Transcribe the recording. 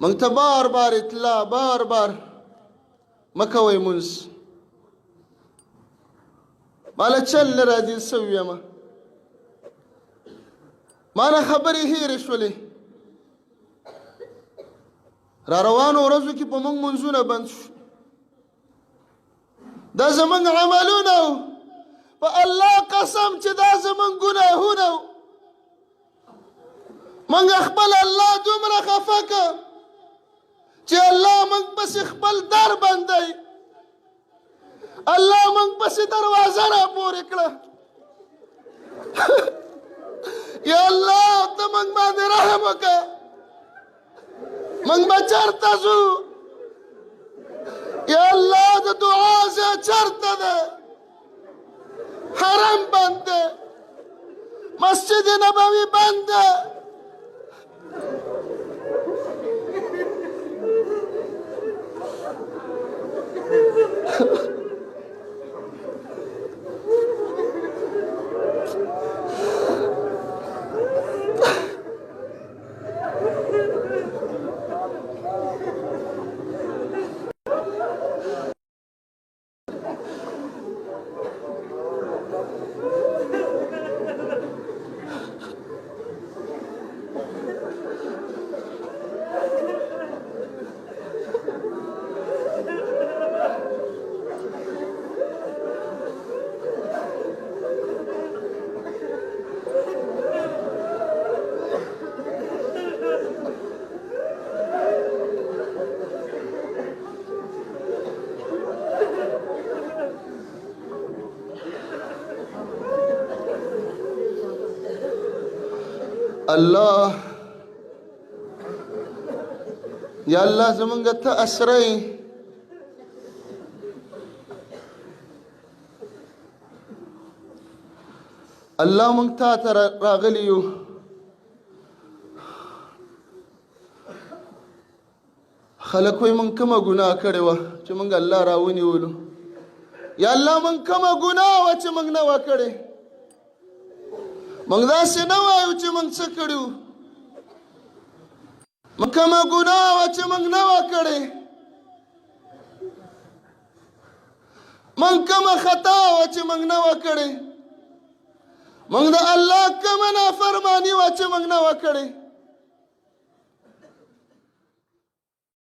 مونږ ته بار بار اطلاع بار بار مکوئ مونځ ماله چل نه راځي څه ویمه مانه خبرې هېرې شولې را روانو ورځو کې په موږ منځونه بند شو دا زموږ عملونه و په الله قسم چې دا زموږ ګناهونه و موږ خپل الله دومره خفه که چې الله موږ پسې خپل در بندی الله موږ پسې دروازه را پورې کړه یا الله ته موږ باندې رحم وکړه موږ به چېرته ځو یا الله د دعا ځای چېرته ده حرم بند ده مسجد نبوي بند ده الله یا الله زمونږ ته اسرای الله مونږ ته راغلی یو خلک وایي مونږ کومه ګناه کړې وه چې مونږ الله راونیولو یا الله مونږ کومه ګناه وه چې مونږ نه وه کړې مونږ داسې نه وایو چې مونږ څه کړي وو مونږ کومه ګناه وه چې مونږ نه وه کړې مونږ کومه خطا وه چې مونږ نه وه کړې مونږ د الله کومه نافرماني وه چې مونږ نه وه کړې